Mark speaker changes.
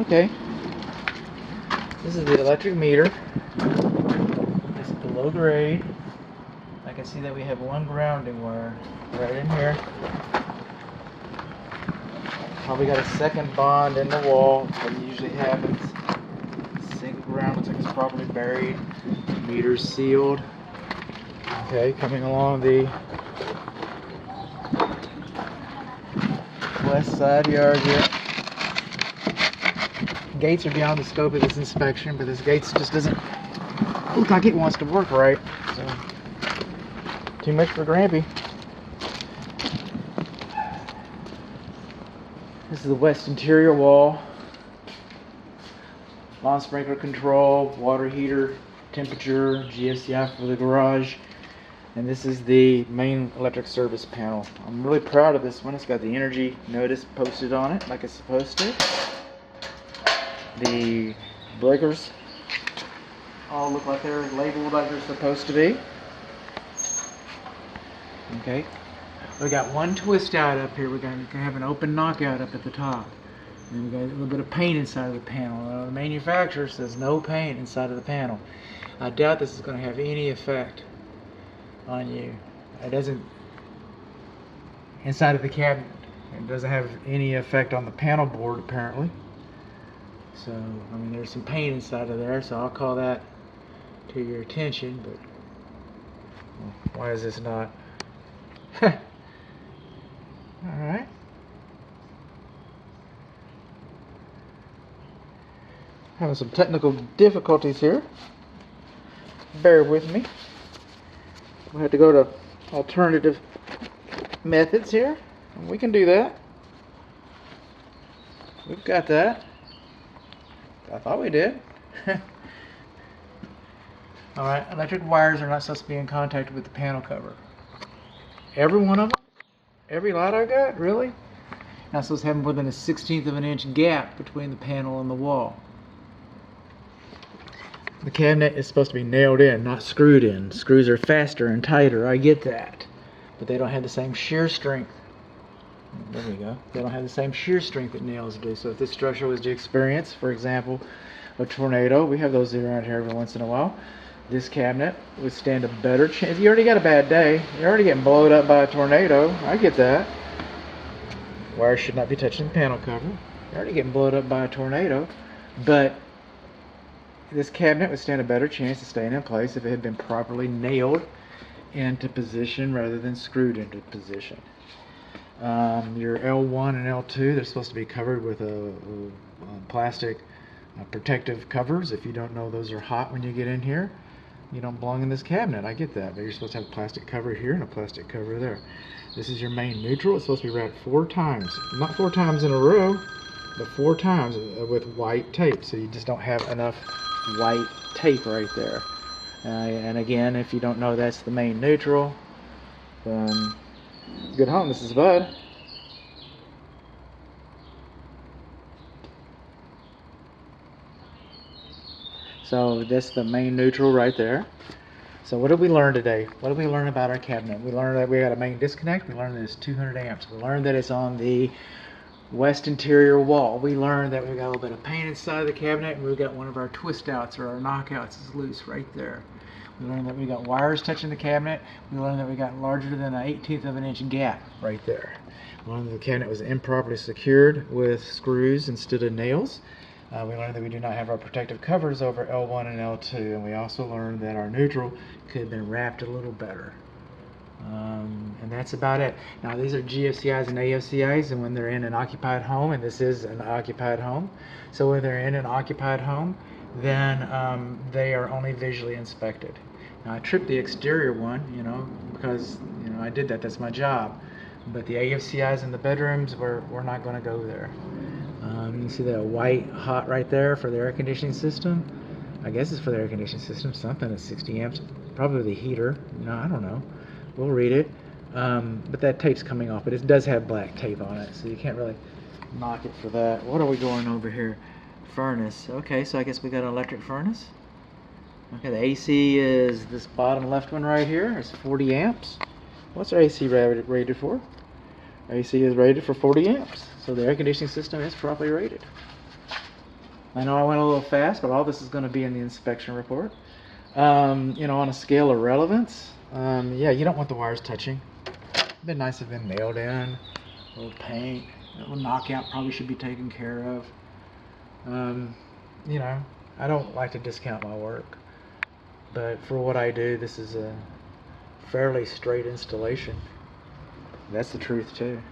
Speaker 1: Okay, this is the electric meter. It's below grade. I can see that we have one grounding wire right in here. Probably got a second bond in the wall, that usually happens. Single ground looks like it's properly buried. Meter's sealed. Okay, coming along the west side yard here. Gates are beyond the scope of this inspection, but this gate just doesn't look like it wants to work right. So, too much for Grampy. This is the west interior wall. Lawn sprinkler control, water heater, temperature, GFCI for the garage. And this is the main electric service panel. I'm really proud of this one. It's got the energy notice posted on it like it's supposed to. The breakers all look like they're labeled like they're supposed to be. Okay. We got one twist out up here. We're going to have an open knockout up at the top. And we got a little bit of paint inside of the panel. The manufacturer says no paint inside of the panel. I doubt this is going to have any effect on you. It doesn't, inside of the cabinet, it doesn't have any effect on the panel board apparently. So, I mean, there's some paint inside of there, so I'll call that to your attention, but well, why is this not? Alright. Having some technical difficulties here. Bear with me. We have to go to alternative methods here. We can do that. We've got that. I thought we did. Alright, electric wires are not supposed to be in contact with the panel cover. Every one of them? Every light I got? Really? Not supposed to have more than a 1/16 of an inch gap between the panel and the wall. The cabinet is supposed to be nailed in, not screwed in. Screws are faster and tighter, I get that. But they don't have the same shear strength. There we go. They don't have the same shear strength that nails do. So if this structure was to experience, for example, a tornado, we have those around here every once in a while, this cabinet would stand a better chance. You already got a bad day. You're already getting blown up by a tornado. I get that. Wires should not be touching the panel cover. You're already getting blown up by a tornado. But this cabinet would stand a better chance of staying in place if it had been properly nailed into position rather than screwed into position. Your L1 and L2, they're supposed to be covered with a plastic protective covers. If you don't know those are hot when you get in here, you don't belong in this cabinet. I get that, but you're supposed to have a plastic cover here and a plastic cover there. This is your main neutral. It's supposed to be wrapped 4 times. Not 4 times in a row, but 4 times with white tape. So you just don't have enough white tape right there. And again, if you don't know that's the main neutral, then good home, this is Bud. So that's the main neutral right there. So what did we learn today? What did we learn about our cabinet? We learned that we got a main disconnect. We learned that it's 200 amps. We learned that it's on the west interior wall. We learned that we've got a little bit of paint inside of the cabinet, and we've got one of our twist outs or our knockouts is loose right there. We learned that we got wires touching the cabinet. We learned that we got larger than an 1/18 of an inch gap right there. We learned that the cabinet was improperly secured with screws instead of nails. We learned that we do not have our protective covers over L1 and L2, and we also learned that our neutral could have been wrapped a little better. And that's about it. Now these are GFCIs and AFCIs, and when they're in an occupied home, and this is an occupied home, so when they're in an occupied home, then they are only visually inspected. Now I tripped the exterior one, because I did that. That's my job. But the AFCIs in the bedrooms, we're not going to go there. You can see that white hot right there for the air conditioning system. I guess it's for the air conditioning system. Something at 60 amps, probably the heater. I don't know. We'll read it. But that tape's coming off, but it does have black tape on it, so you can't really knock it for that. What are we going over here? Furnace. Okay, so I guess we got an electric furnace. Okay, the AC is this bottom left one right here. It's 40 amps. What's our AC rated for? AC is rated for 40 amps, so the air conditioning system is properly rated. I know I went a little fast, but all this is going to be in the inspection report. You know, on a scale of relevance, yeah, you don't want the wires touching. It'd been nice if been nailed in. A little paint, a little knockout probably should be taken care of. You know, I don't like to discount my work, but for what I do, this is a fairly straight installation. That's the truth too.